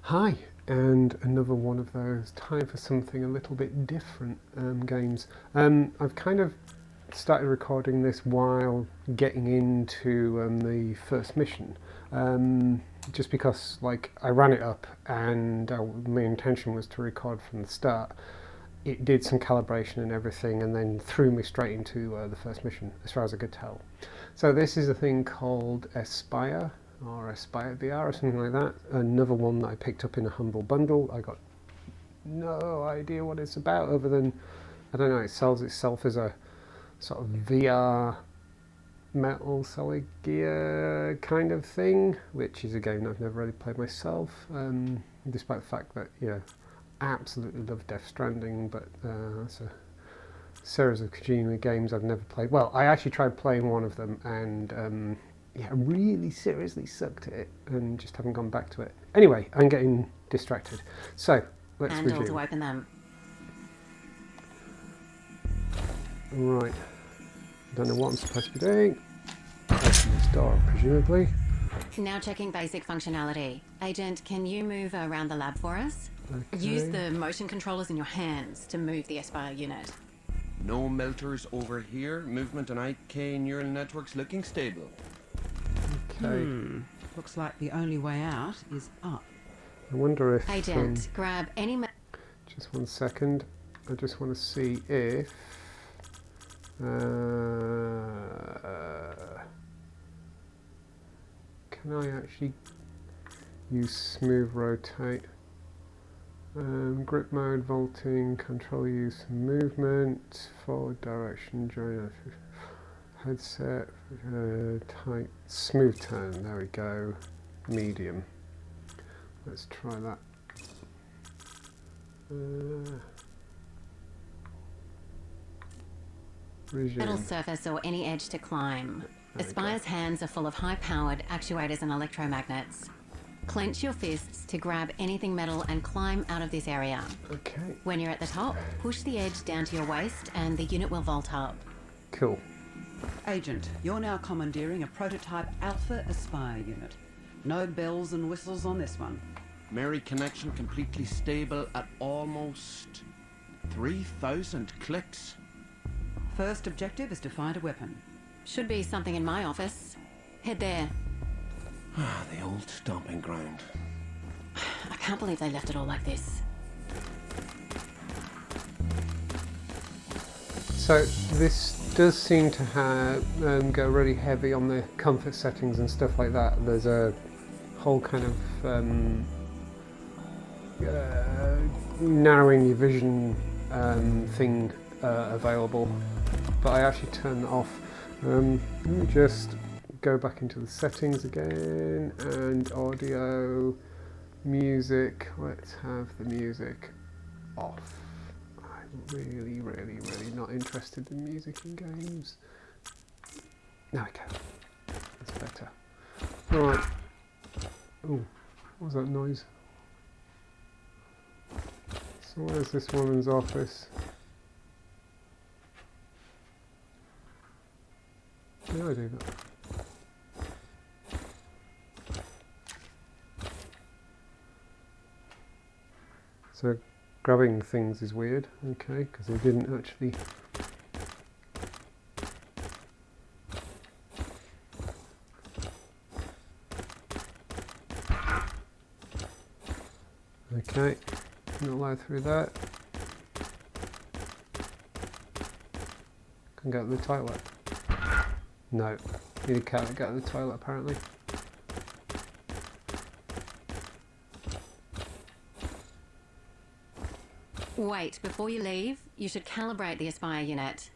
Hi, and another one of those time for something a little bit different games. I've kind of started recording this while getting into the first mission, just because I ran it up and my intention was to record from the start. It did some calibration and everything and then threw me straight into the first mission as far as I could tell. So this is a thing called Espire or Espire VR or something like that. Another one that I picked up in a humble bundle. I got no idea what it's about other than, I don't know, it sells itself as a sort of VR Metal Solid Gear kind of thing, which is a game that I've never really played myself, despite the fact that, absolutely love Death Stranding, but that's a series of Kojima games I've never played. Well, I actually tried playing one of them and really seriously sucked at it and just haven't gone back to it. Anyway, I'm getting distracted. So, let's Handle resume. to open them. Right. Don't know what I'm supposed to be doing. Open this door, presumably. Now checking basic functionality. Agent, can you move around the lab for us? Okay. Use the motion controllers in your hands to move the Espire unit. No melters over here. Movement and IK neural networks looking stable. Okay. Looks like the only way out is up. I wonder if... Agent, grab any... just one second. I just want to see if... can I actually use smooth rotate? Grip mode, vaulting, control use, movement, forward direction, join headset, tight, smooth turn, there we go, medium. Let's try that. metal Resume. surface or any edge to climb. There we Espire's hands are full of high-powered actuators and electromagnets. Clench your fists to grab anything metal and climb out of this area. Okay, When you're at the top, push the edge down to your waist and the unit will vault up. cool. Agent, you're now commandeering a prototype Alpha Espire unit. No bells and whistles on this one. Mary connection completely stable at almost 3,000 clicks. First objective is to find a weapon. Should be something in my office. Head there. Ah, the old stomping ground. I can't believe they left it all like this. So this does seem to have go really heavy on the comfort settings and stuff like that. There's a whole kind of narrowing your vision thing available, but I actually turned that off. Let me just go back into the settings again, and audio, music, let's have the music off. I'm really not interested in music in games. There we go, that's better. Right, oh, what was that noise? So where's this woman's office? How do I do that? So grabbing things is weird, okay, because they didn't actually... Okay, not allowed through that. Can go to the toilet. No, need a cat to go to the toilet apparently. Wait, before you leave, you should calibrate the Espire unit.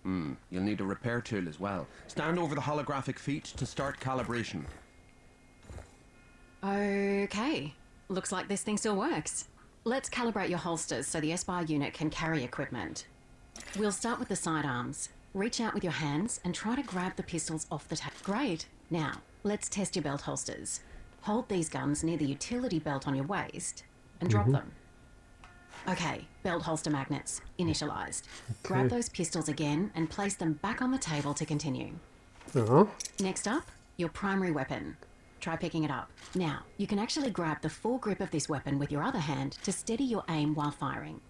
You'll need a repair tool as well. Stand over the holographic feet to start calibration. Okay, looks like this thing still works. Let's calibrate your holsters so the Espire unit can carry equipment. We'll start with the sidearms. Reach out with your hands and try to grab the pistols off the table. Great. Now, let's test your belt holsters. Hold these guns near the utility belt on your waist and drop them. Okay, belt holster magnets, initialized. Grab those pistols again and place them back on the table to continue. Oh, Next up, your primary weapon. try picking it up. Now, you can actually grab the full grip of this weapon with your other hand to steady your aim while firing.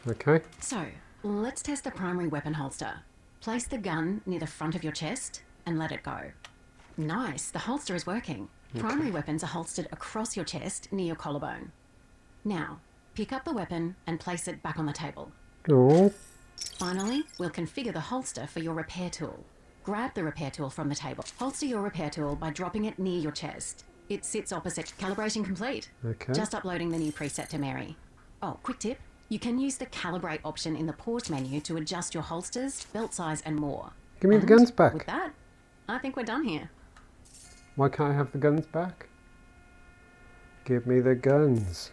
Okay. So, let's test the primary weapon holster. Place the gun near the front of your chest and let it go. Nice, the holster is working. Okay. Primary weapons are holstered across your chest near your collarbone. Now, pick up the weapon and place it back on the table. Oh. Finally, we'll configure the holster for your repair tool. Grab the repair tool from the table. Holster your repair tool by dropping it near your chest. It sits opposite. Calibration complete. Okay. Just uploading the new preset to Mary. Oh, quick tip. You can use the calibrate option in the pause menu to adjust your holsters, belt size and more. Give me the guns back. With that, I think we're done here. Why can't I have the guns back? Give me the guns.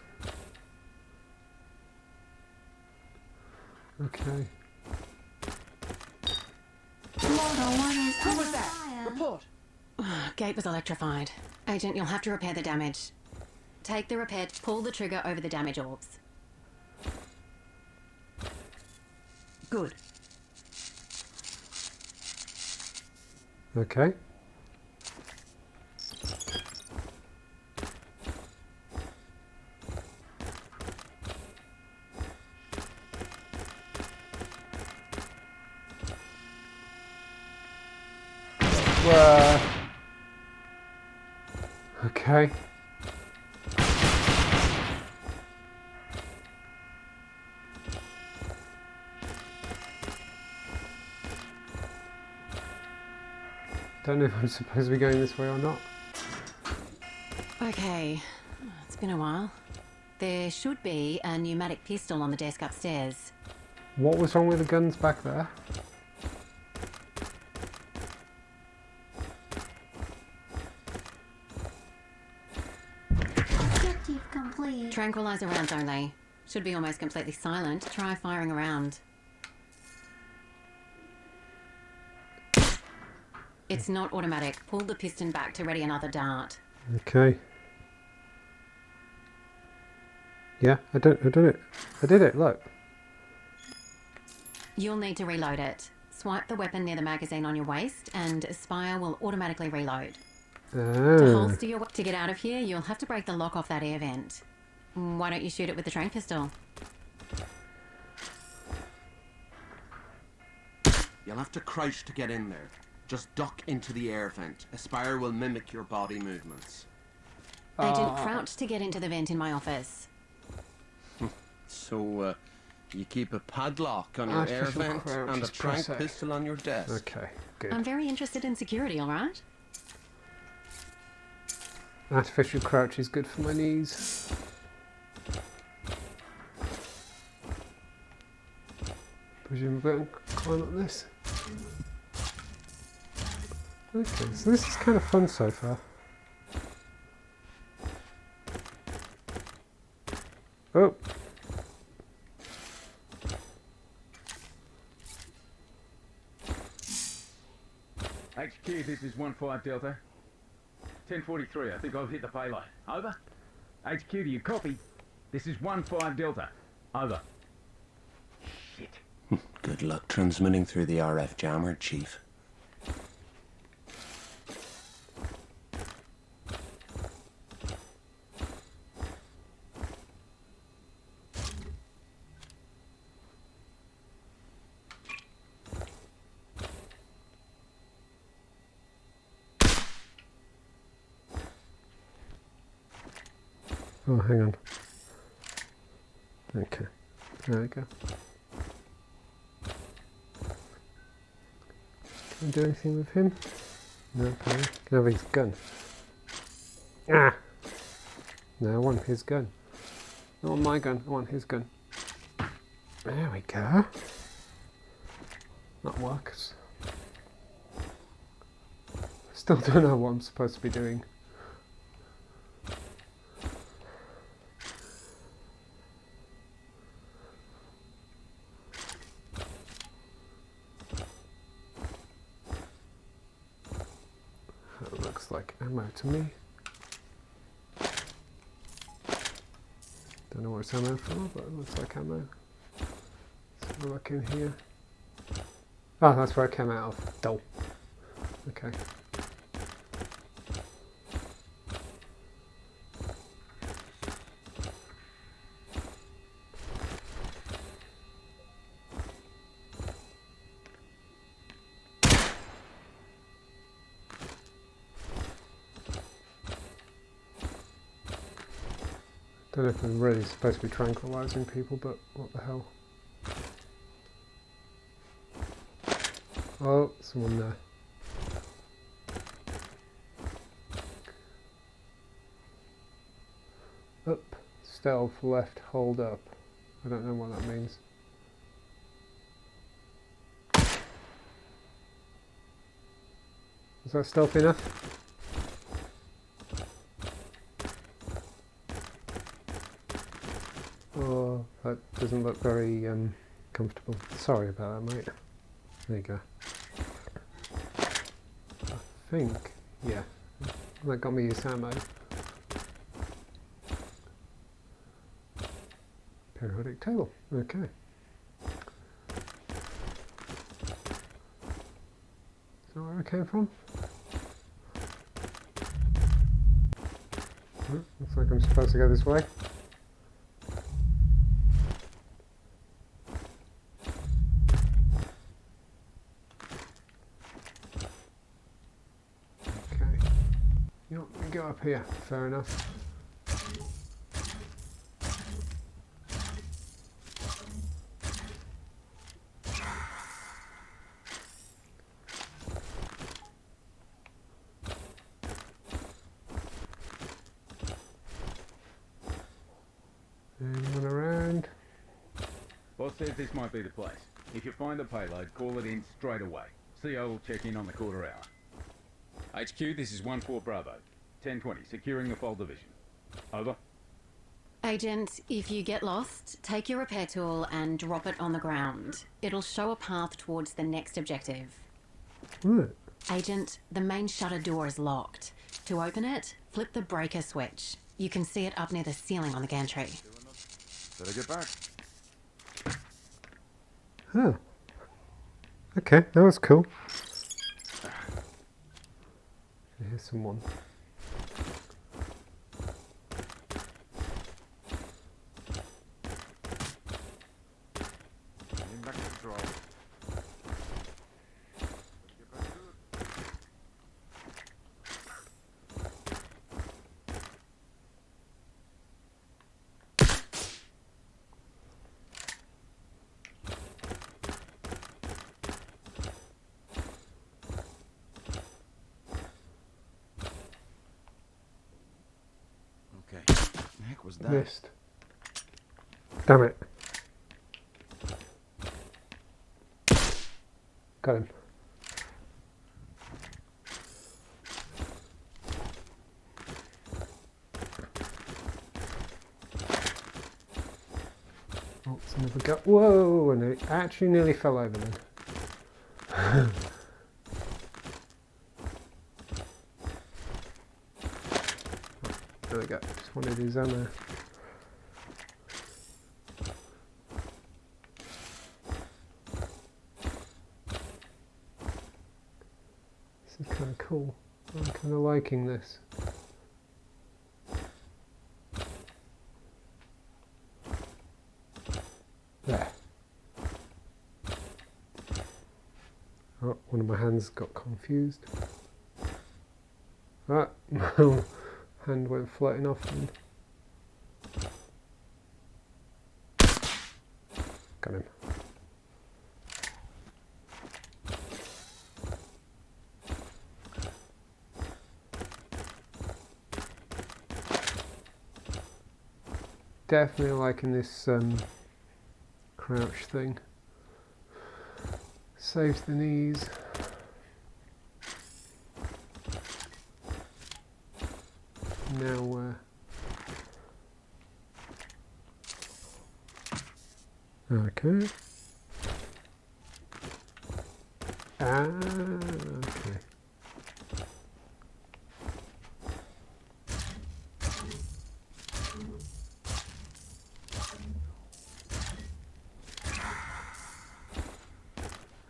Okay. Who was that? Report. Gate was electrified. Agent, you'll have to repair the damage. Take the repair, pull the trigger over the damage orbs. Good. Okay. Okay. Don't know if I'm supposed to be going this way or not. Okay, it's been a while. There should be a pneumatic pistol on the desk upstairs. What was wrong with the guns back there? Objective complete. Tranquilizer rounds only. Should be almost completely silent. Try firing a round. It's not automatic. Pull the piston back to ready another dart. Okay. Yeah, I did it. I did it, look. You'll need to reload it. Swipe the weapon near the magazine on your waist and Espire will automatically reload. To holster your to get out of here, you'll have to break the lock off that air vent. Why don't you shoot it with the train pistol? You'll have to crouch to get in there. Just duck into the air vent. Espire will mimic your body movements. Agent, crouch to get into the vent in my office. So, you keep a padlock on your air Artificial vent crouch, and a just press trank it. pistol on your desk. Okay, good. I'm very interested in security, alright? Artificial crouch is good for my knees. Presumably I can climb up this. Okay, so this is kind of fun so far. Oh! HQ, this is 1-5 Delta. 10:43, I think I've hit the payload. Over. HQ, do you copy? This is 1-5 Delta. Over. Shit. Good luck transmitting through the RF jammer, Chief. Oh, hang on. Okay, there we go. Can I do anything with him? No, okay. Can I have his gun? Ah! No, I want his gun. I want my gun, I want his gun. There we go. That works. Still don't know what I'm supposed to be doing. That looks like ammo to me. Don't know what it's ammo for, but it looks like ammo. Let's have a look in here. Oh, that's where it came out of. Dull. Okay. Don't know if I'm really supposed to be tranquilizing people, but what the hell. Oh, someone there. Up, stealth, left, hold up. I don't know what that means. Is that stealth enough? Oh, that doesn't look very comfortable. Sorry about that, mate. There you go. I think, yeah, that got me use ammo. Periodic table, okay. Is that where I came from? Oh, looks like I'm supposed to go this way. Okay. You want me to go up here? Fair enough. Anyone around? Boss says this might be the place. If you find the payload, call it in straight away. CO will check in on the quarter hour. HQ, this is 1-4 Bravo. 1020, securing the Foal Division. Over. Agent, if you get lost, take your repair tool and drop it on the ground. It'll show a path towards the next objective. Right. Agent, the main shutter door is locked. To open it, flip the breaker switch. You can see it up near the ceiling on the gantry. Better get back. Oh. Okay, that was cool. Here's someone. Back to control. Okay. What the heck was that? Missed. Damn it. Got him. Oh, it's another go. Whoa! And it actually nearly fell over then. There we go. Just wanted his ammo. This is kind of cool. I'm kind of liking this. There. Oh, one of my hands got confused. Ah, no. Hand went floating off and got him. Definitely liking this crouch thing. Saves the knees. Now, okay. Okay.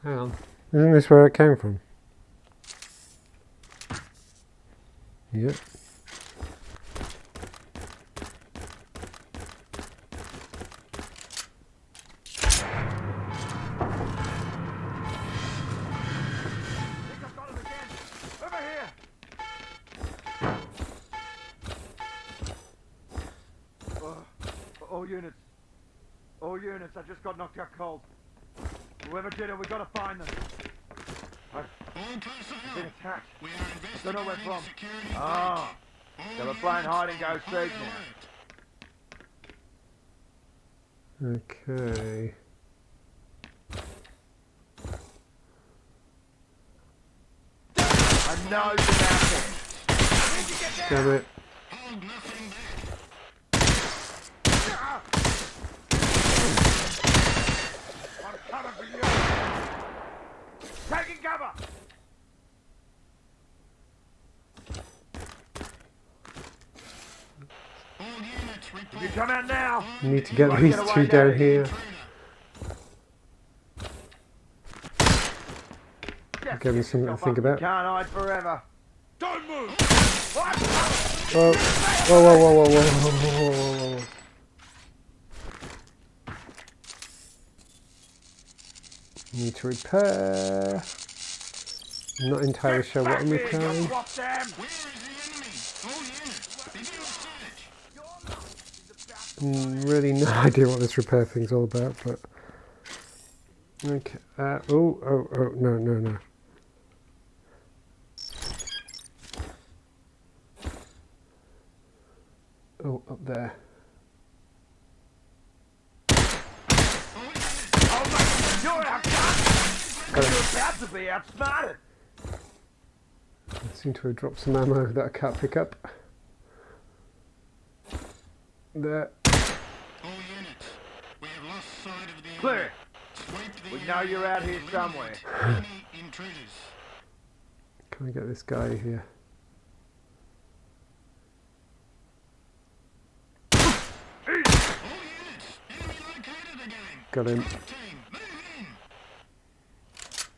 Hang on. Isn't this where it came from? Yep. All units. All units, I just got knocked out cold. Whoever did it, we gotta find them. I've been attacked. Don't know where from. Oh, so we're playing hide and go seek now. Okay. I know you're out there. Damn it. I'm coming for you. Taking cover. If you come out now, I need to get these two down here. Give me something to think about. Can't hide forever. Don't move. What? Whoa, whoa, whoa, whoa, whoa, whoa, whoa, whoa, whoa. Need to repair. I'm not entirely sure what I'm repairing. Really no idea what this repair thing's all about, but okay. Oh, no. Oh, up there. You're outdone. You're about to be outsmarted. I seem to have dropped some ammo that I can't pick up. There. All units, we have lost sight of the enemy. Clear. Sweep the We know you're out here somewhere. enemy intruders. Can I get this guy here? All units, enemy located again. Got him. Team, move in.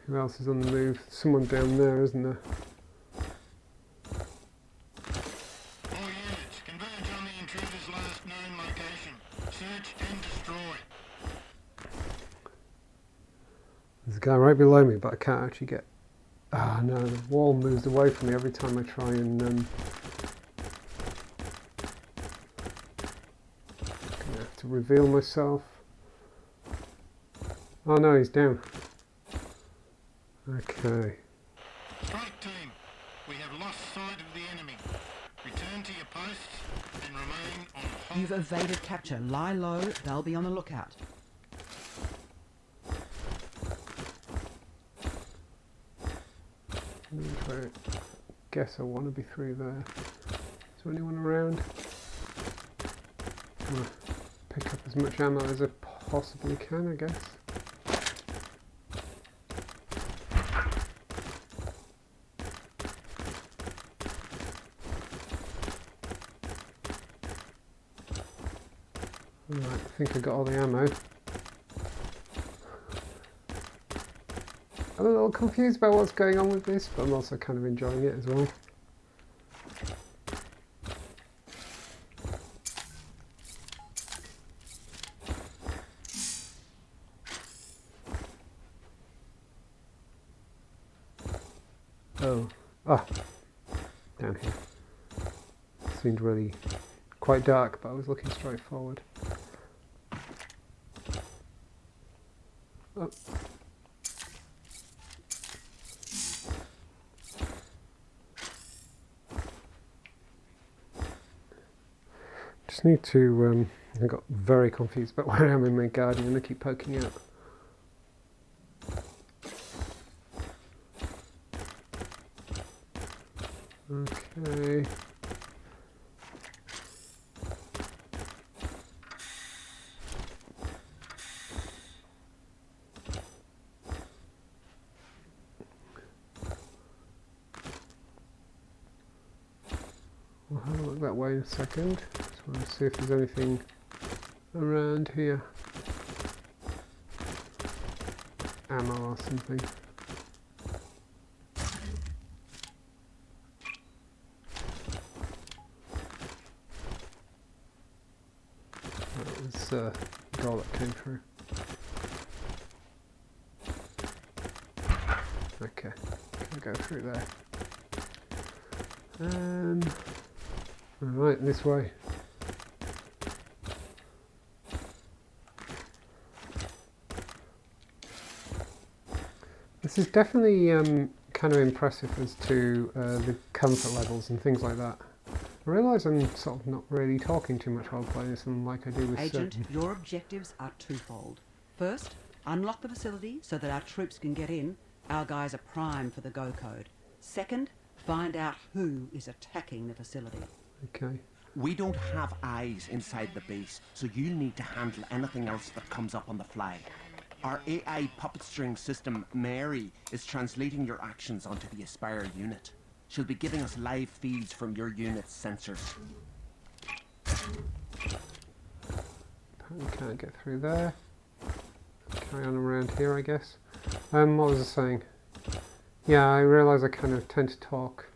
Who else is on the move? Someone down there, isn't there? All units, converge on the intruder's last known location. Search and destroy. There's a guy right below me, but I can't actually get... Ah, no, the wall moves away from me every time I try and... Gonna have to reveal myself. Oh no, he's down. Okay. Strike team, we have lost sight of the enemy. Return to your posts and remain on hold. You've evaded capture. Lie low. They'll be on the lookout. I guess I want to be through there. Is there anyone around? I'm gonna pick up as much ammo as I possibly can, I guess. Alright, I think I got all the ammo. I'm a little confused about what's going on with this, but I'm also kind of enjoying it as well. Down here. Seemed really quite dark, but I was looking straight forward. Oh. Just need to, I got very confused about where I am in my garden and I keep poking out. Okay. We'll have a look that way in a second. Just want to see if there's anything around here. Ammo or something. That was a goal that came through. Okay, can go through there. Alright, this way. This is definitely kind of impressive as to the comfort levels and things like that. I realise I'm sort of not really talking too much while playing this, unlike I do with Agent, certain... your objectives are twofold. First, unlock the facility so that our troops can get in. Our guys are primed for the go code. Second, find out who is attacking the facility. Okay. We don't have eyes inside the base, so you'll need to handle anything else that comes up on the fly. Our AI puppet string system, Mary, is translating your actions onto the Espire unit. She'll be giving us live feeds from your unit's sensors. Apparently can't get through there. Carry on around here, I guess. What was I saying? Yeah, I realise I kind of tend to talk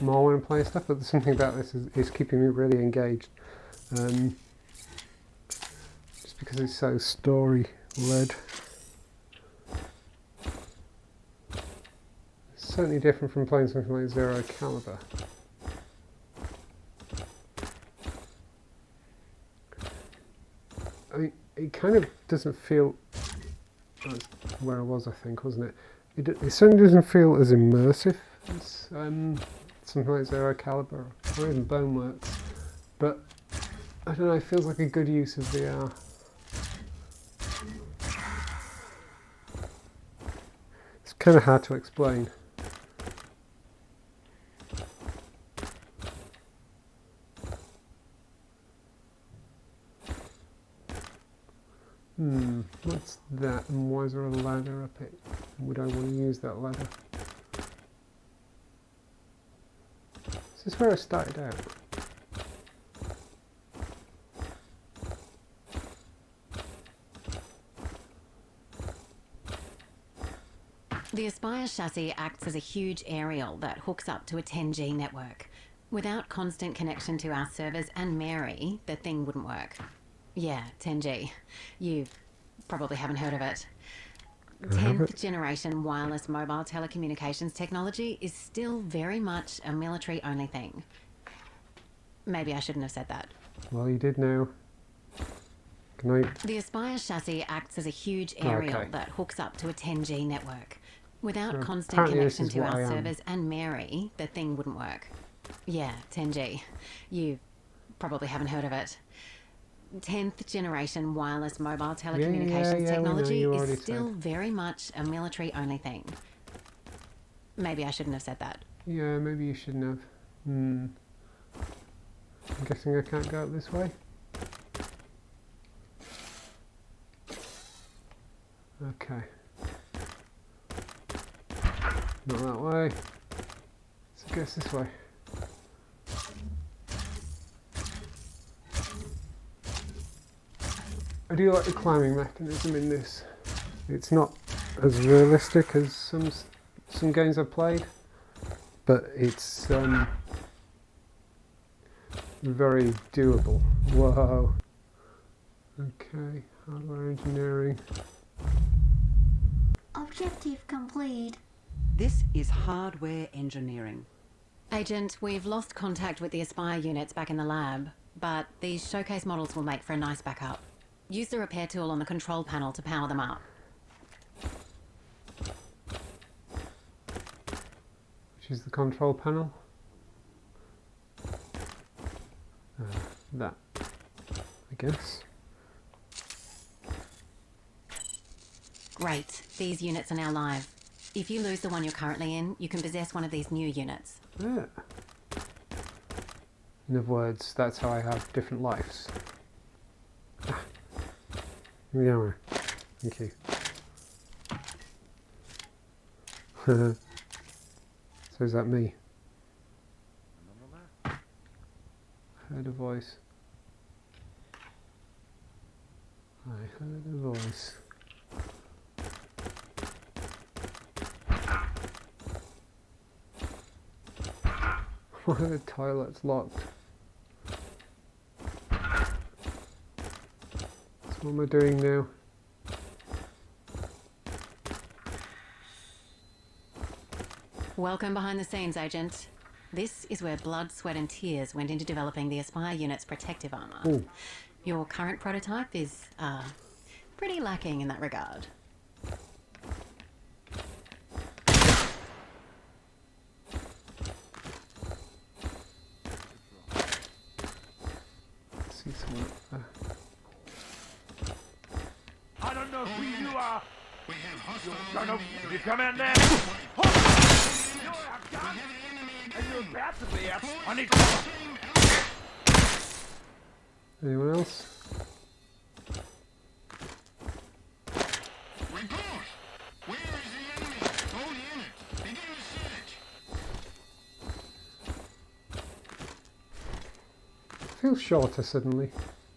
more when I'm playing stuff, but there's something about this is keeping me really engaged. Just because it's so story-led. Certainly different from playing something like Zero Caliber. I mean, it kind of doesn't feel... That's where I was, I think, wasn't it? It certainly doesn't feel as immersive as something like Zero Caliber or even Boneworks. But, I don't know, it feels like a good use of VR. It's kind of hard to explain. What's that, and why is there a ladder up it? Would I want to use that ladder? Is this where I started out? The Espire chassis acts as a huge aerial that hooks up to a 10G network. Without constant connection to our servers and Mary, the thing wouldn't work. Yeah, 10G. You probably haven't heard of it. 10th generation wireless mobile telecommunications technology is still very much a military-only thing. Maybe I shouldn't have said that. Well, you did now. Can I... The Espire chassis acts as a huge aerial that hooks up to a 10G network. Without constant connection to our servers and Mary, the thing wouldn't work. Yeah, 10G. You probably haven't heard of it. 10th generation wireless mobile telecommunications technology is still very much a military-only thing. Maybe I shouldn't have said that. Yeah, maybe you shouldn't have. I'm guessing I can't go up this way. Okay. Not that way. So I guess this way. I do like the climbing mechanism in this. It's not as realistic as some games I've played, but it's very doable. Whoa. Okay, hardware engineering. Objective complete. This is hardware engineering. Agent, we've lost contact with the Espire units back in the lab, but these showcase models will make for a nice backup. Use the repair tool on the control panel to power them up. Which is the control panel? That, I guess. Great. These units are now live. If you lose the one you're currently in, you can possess one of these new units. Yeah. In other words, that's how I have different lives. Yeah, thank you. So is that me? I heard a voice. I heard a voice. Why are the toilets locked? So what am I doing now? Welcome behind the scenes, Agent. This is where blood, sweat and tears went into developing the Espire unit's protective armour. Ooh. Your current prototype is, pretty lacking in that regard. know who you are. We have hostiles Son in of... the If area. you come out there... Units, You're we outgunned. have the enemy again. And you're about to be out. Deploy I need strike cover. team Alpha. Anyone else? Report. Where is the enemy? All units, begin the search. Feels shorter suddenly.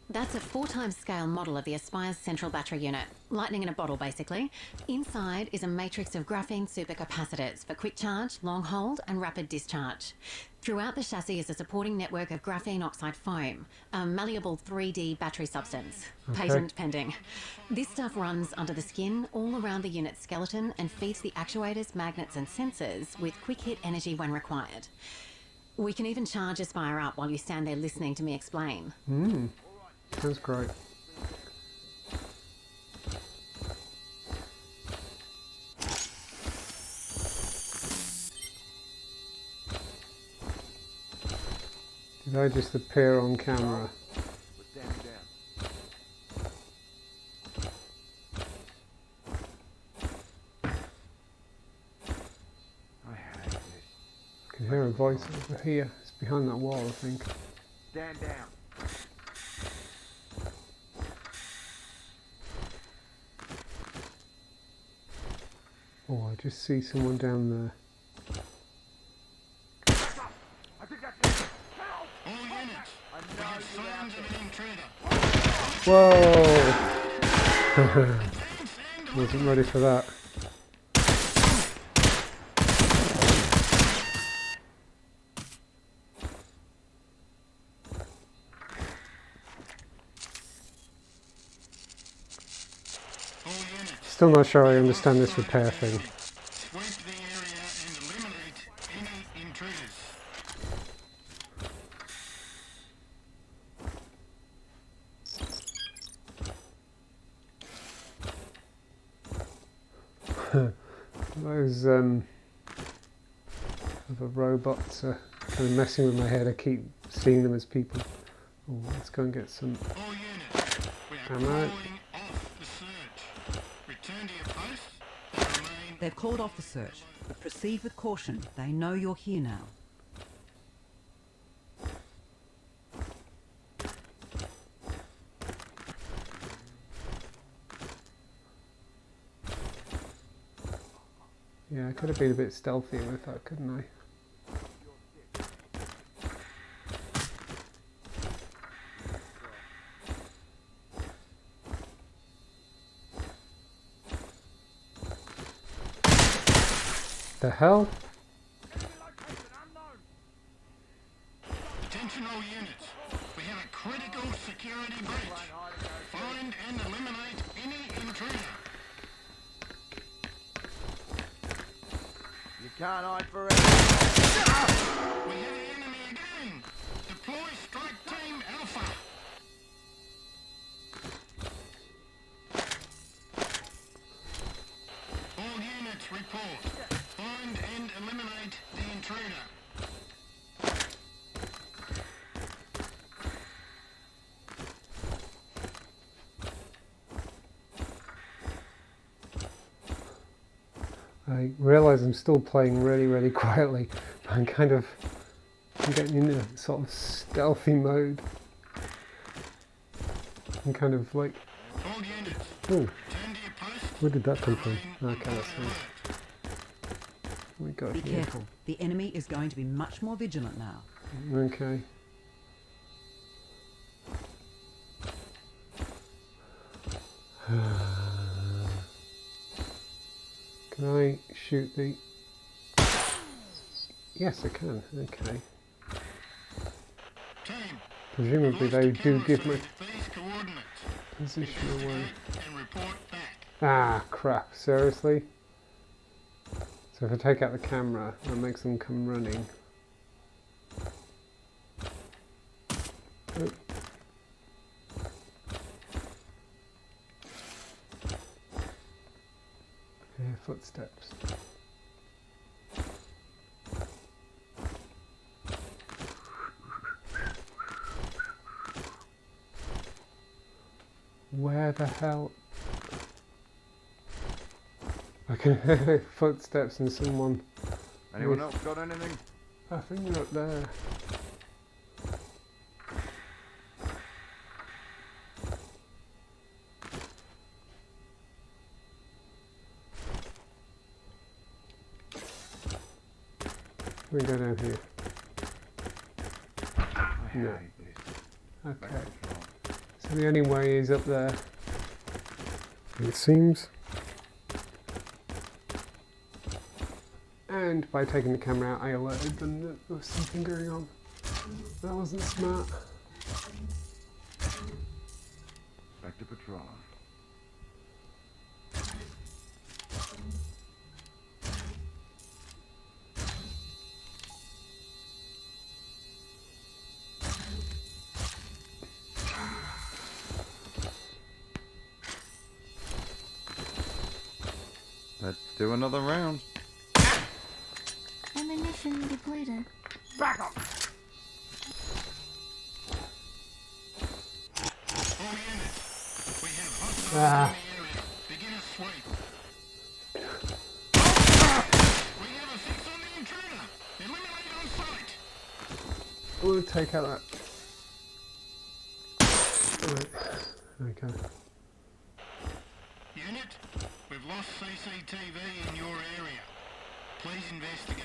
That's a 4x scale model of the Espire's central battery unit. Lightning in a bottle, basically. Inside is a matrix of graphene supercapacitors for quick charge, long hold, and rapid discharge. Throughout the chassis is a supporting network of graphene oxide foam, a malleable 3D battery substance. Okay. Patent pending. This stuff runs under the skin, all around the unit's skeleton, and feeds the actuators, magnets, and sensors with quick hit energy when required. We can even charge Espire up while you stand there listening to me explain. Sounds great. Did I just appear on camera? We're standing down. I hate this. I can hear a voice over here. It's behind that wall, I think. Stand down. Oh, I just see someone down there. I think that's it. Help! All units, I we know have you're out signs there. of an intruder. Whoa! Advance and Wasn't ready for that. all units. Still not sure I understand this repair thing. Sweep the area and eliminate any intruders. Those other robots are kind of messing with my head. I keep seeing them as people. Oh, let's go and get some All units, we are ammo. calling off the search. Return to your posts and remain. They've called off the search, but proceed with caution. They know you're here now. Yeah, I could have been a bit stealthier with that, couldn't I? The hell? Enemy location unknown. Attention all units. We have a critical security breach. Find and eliminate any intruder. You can't hide forever. We have the enemy again. Deploy strike team Alpha. All units report. Find and eliminate the intruder. I realise I'm still playing really quietly. I'm getting into sort of stealthy mode. I'm kind of like, All units, oh, return to your posts. where did that come from? Remain Okay, on that's nice. alert. What we got Be here? careful. The enemy is going to be much more vigilant now. Okay. Can I shoot the... Yes, I can. Okay. Team, Presumably they do give me these coordinates. position away. Investigate and report back. Ah, crap. Seriously? So if I take out the camera, that makes them come running. Oh. Yeah, footsteps. Where the hell? I can hear footsteps and someone. Anyone else got anything? I think they're up there. We go down here. I No. hate this. Okay. So the only way is up there. It seems. And by taking the camera out, I alerted them that there was something going on. That wasn't smart. Back to patrol. Let's do another round. Ammunition depleted. Back up! All units, we have hostiles Ah. in the area. Begin a sweep. We have a fix on the intruder. Eliminate on sight. We'll take out that. Right. Okay. Unit, we've lost CCTV in your area. Please investigate.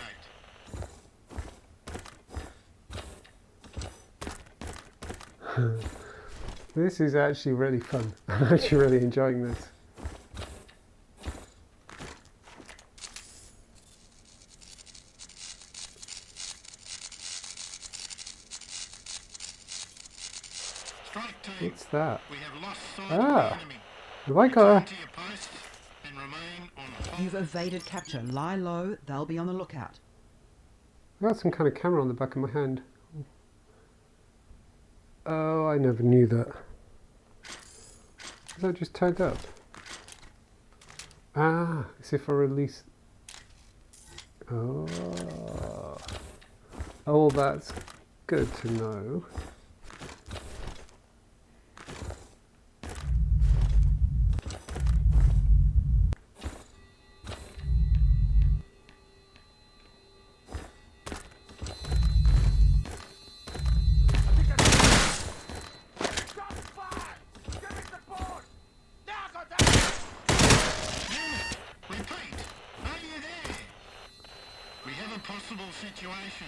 This is actually really fun. I'm actually really enjoying this. Strike team, What's that? we have lost sight Ah. of the enemy. Have I got Return a... to your posts and remain on hold. You've evaded capture. Lie low. They'll be on the lookout. I got some kind of camera on the back of my hand. Oh, I never knew that. Has that just turned up? Ah, as if I release... Oh. Oh, that's good to know. Unit, repeat. Are you there? We have a possible situation.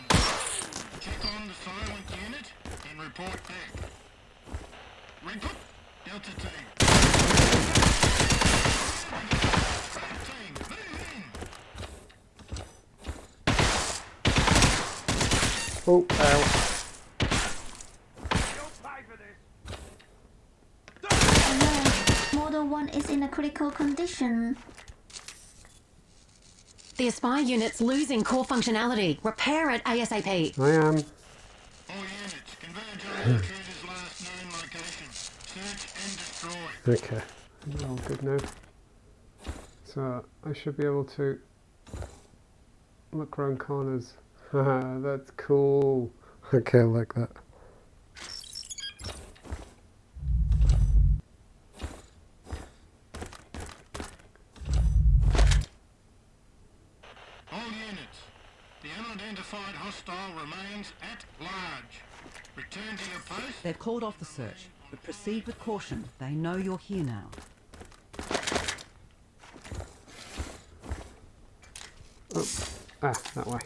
Check on the silent unit and report back. Report. Delta team. Team, move in. Oh, ow. Alert. Model 1 is in a critical condition. The Espire unit's losing core functionality. Repair it ASAP. I am. All units, converge on the intruder's last known location. Search and destroy. Okay, all good now. So I should be able to look around corners. Haha, that's cool. Okay, I like that. All units, the unidentified hostile remains at large. Return to your post. They've called off the search, but proceed with caution. They know you're here now. Oh, ah, that way.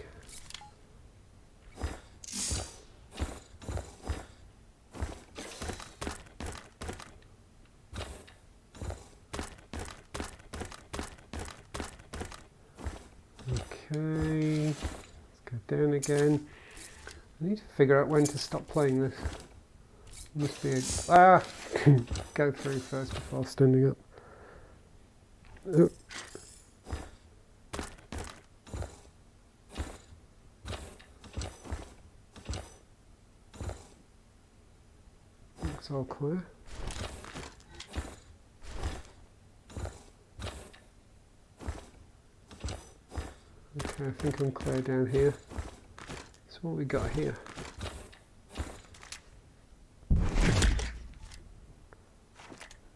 Okay, let's go down again. I need to figure out when to stop playing this. Must be a... Ah! Go through first before standing up. Oh. Looks all clear. Okay, I think I'm clear down here. So what we got here?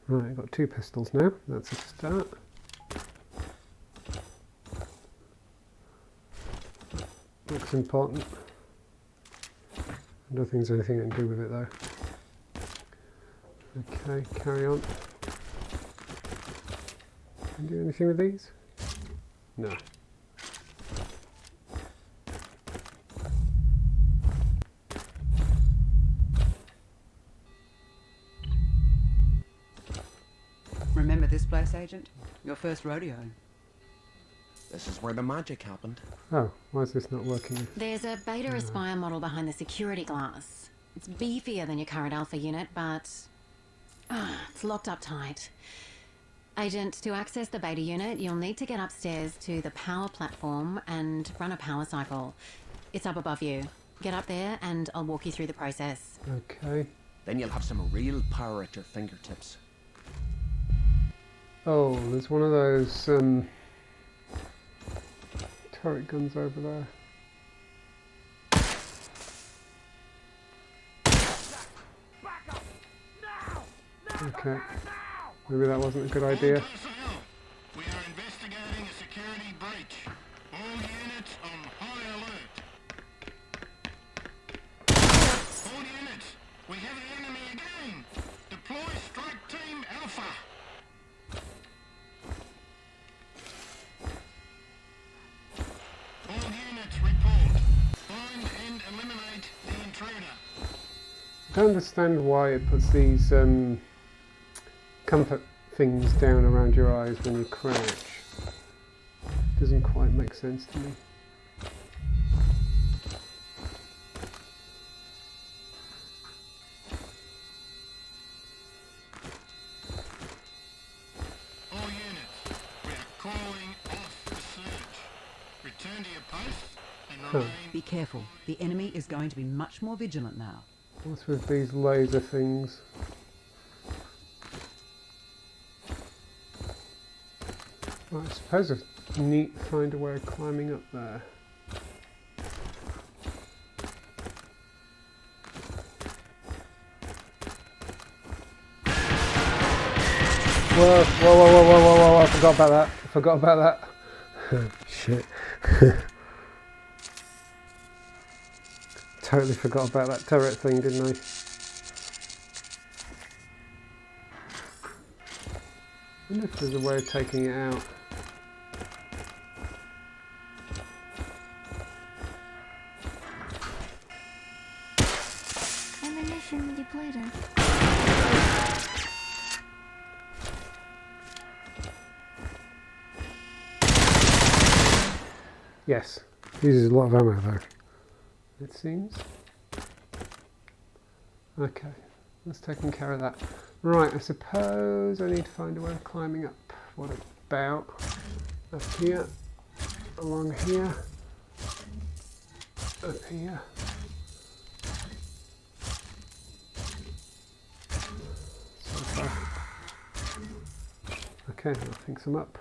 Right, I've got 2 pistols now. That's a start. Looks important. I don't think there's anything I can do with it though. Okay, carry on. Can you do anything with these? No. Remember this place, Agent? Your first rodeo. This is where the magic happened. Oh, why is this not working? There's a beta Espire model behind the security glass. It's beefier than your current Alpha unit, but it's locked up tight. Agent, to access the beta unit, you'll need to get upstairs to the power platform and run a power cycle. It's up above you. Get up there and I'll walk you through the process. Okay. Then you'll have some real power at your fingertips. Oh, there's one of those turret guns over there. Okay. Maybe that wasn't a good idea. We are investigating a security breach. All units on high alert. All units, we have the enemy again. Deploy strike team Alpha. All units report. Find and eliminate the intruder. I don't understand why it puts these comfort things down around your eyes when you crouch. Doesn't quite make sense to me. All units, we are calling off the search. Return to your posts and remain. Be careful. The enemy is going to be much more vigilant now. What's with these laser things? Well, I suppose it's neat to find a way of climbing up there. Whoa, whoa, whoa, whoa, whoa, whoa, whoa, I forgot about that. I forgot about that. Shit. Totally forgot about that turret thing, didn't I? I wonder if there's a way of taking it out. Ammunition depleted. Yes, uses a lot of ammo though, it seems. Okay, that's taking care of that. Right, I suppose I need to find a way of climbing up. What about up here, along here, up here. So far. Okay, I think I'm up.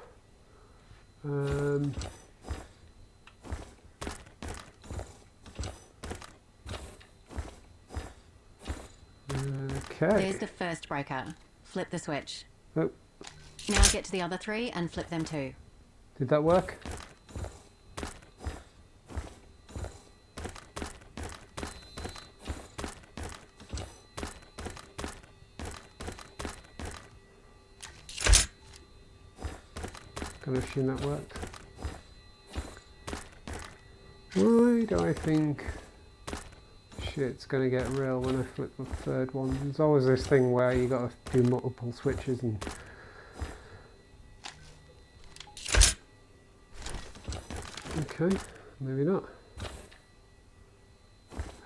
Okay. There's the first breaker. Flip the switch. Oh, Now get to the other three and flip them too. did that work? Gonna assume that worked. Why do I think shit's gonna get real when I flip the third one? There's always this thing where you gotta do multiple switches and... Okay, maybe not.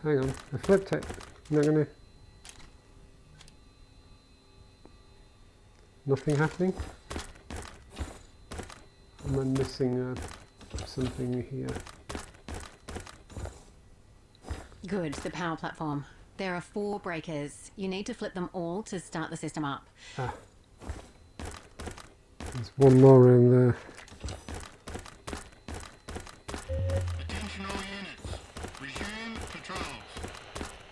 Hang on, I flipped it. I'm not gonna... Nothing happening? Am I missing something here? Good, the power platform. There are 4 breakers. You need to flip them all to start the system up. Ah. There's one more in there. Attention all units. Resume patrols.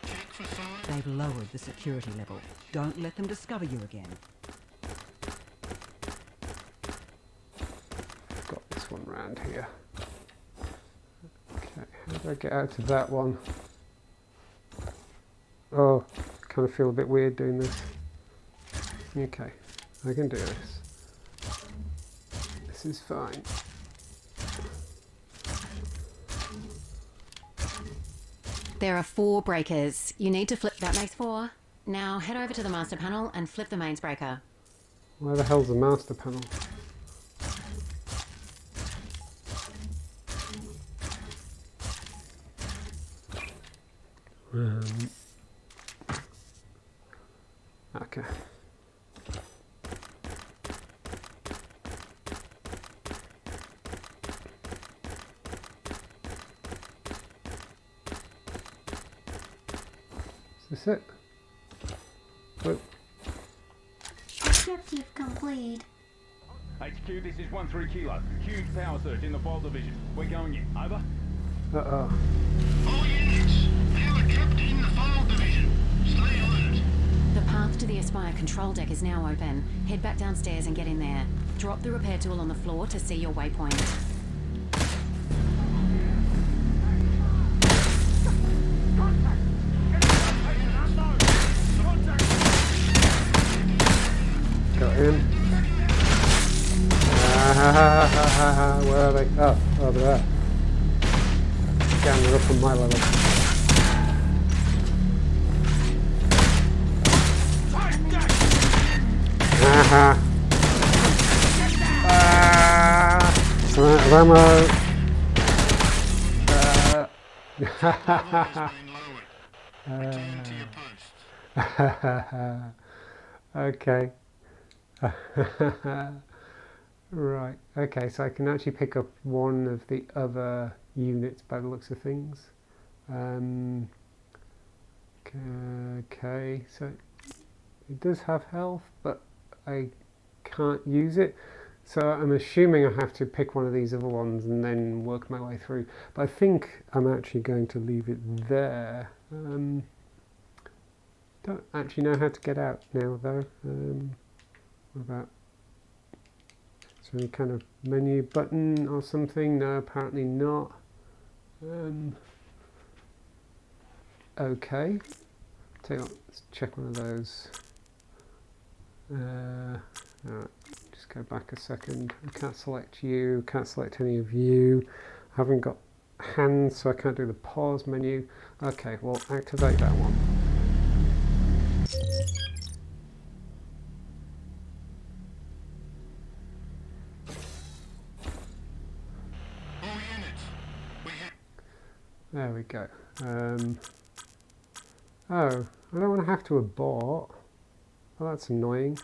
Check for signs. They've lowered the security level. Don't let them discover you again. Got this one round here. Okay, how I get out to that one. Oh, kind of feel a bit weird doing this. Okay, I can do this. This is fine. There are 4 breakers. You need to flip. That makes 4. Now head over to the master panel and flip the mains breaker. Where the hell's the master panel? Okay. Is this it? Oh. Objective complete. HQ, this is 1-3 Kilo. Huge power surge in the Fold Division. We're going in. Over. Uh-oh. All units, power trapped in the Fold Division. Stay alert. The path to the Espire control deck is now open. Head back downstairs and get in there. Drop the repair tool on the floor to see your waypoint. Got him. Where are they? Oh, over there. They're up on my level. I'm out of ammo. Level has been lowered. Return to your post. Okay. Right. Okay, so I can actually pick up one of the other units by the looks of things. Okay, so it does have health, but I can't use it. So I'm assuming I have to pick one of these other ones and then work my way through. But I think I'm actually going to leave it there. Don't actually know how to get out now though. What about? Is there any kind of menu button or something? No, apparently not. Okay. Tell you what, let's check one of those. Alright, just go back a second. I can't select you, can't select any of you. I haven't got hands, so I can't do the pause menu. Okay, well, activate that one. All units, we have... There we go. Oh, I don't want to have to abort. Oh, that's annoying.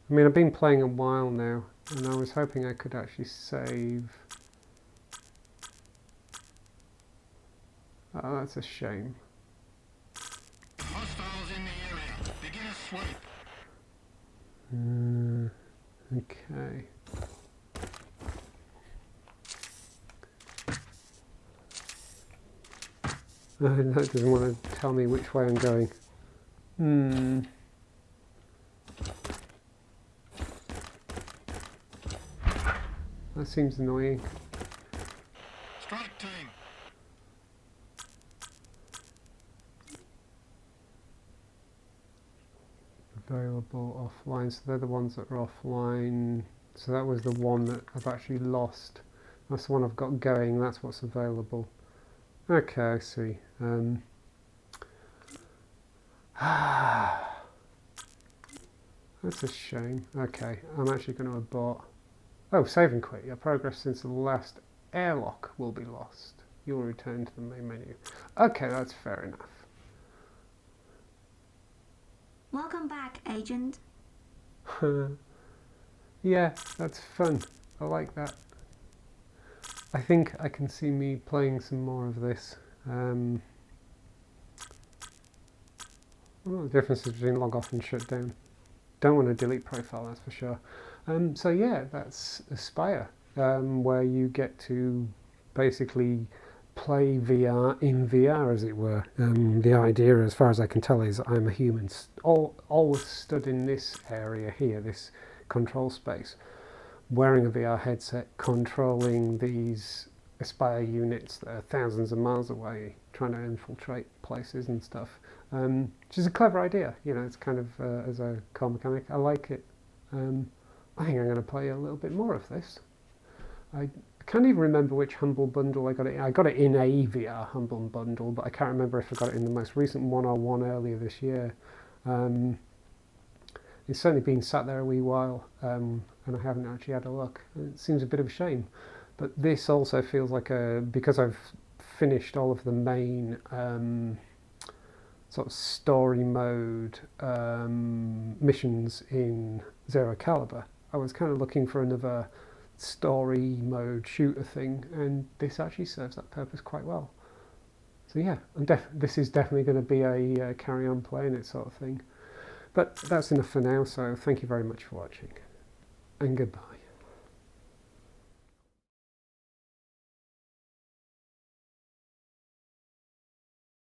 I mean, I've been playing a while now, and I was hoping I could actually save. Oh, that's a shame. Hostiles in the area. Begin a sweep. Okay. That doesn't want to tell me which way I'm going. That seems annoying. Strike team. Available offline, so they're the ones that are offline. So that was the one that I've actually lost. That's the one I've got going, that's what's available. Okay, I see. That's a shame. Okay, I'm actually going to abort. Oh, save and quit. Your progress since the last airlock will be lost. You'll return to the main menu. Okay, that's fair enough. Welcome back, Agent. Yeah, that's fun. I like that. I think I can see me playing some more of this. What are the differences between log off and shut down? Don't want to delete profile, that's for sure. So yeah, that's Espire, where you get to basically play VR in VR, as it were. The idea, as far as I can tell, is I'm a human, always stood in this area here, this control space, wearing a VR headset, controlling these Espire units that are thousands of miles away trying to infiltrate places and stuff, which is a clever idea. You know, it's kind of as a core mechanic, I like it. I think I'm going to play a little bit more of this. I can't even remember which Humble Bundle I got it in. I got it in a VR Humble Bundle, but I can't remember if I got it in the most recent 101 earlier this year. It's certainly been sat there a wee while, and I haven't actually had a look. It seems a bit of a shame. But this also feels like because I've finished all of the main sort of story mode missions in Zero Caliber, I was kind of looking for another story mode shooter thing, and this actually serves that purpose quite well. So yeah, this is definitely going to be a carry on playing it sort of thing. But that's enough for now, so thank you very much for watching, and goodbye.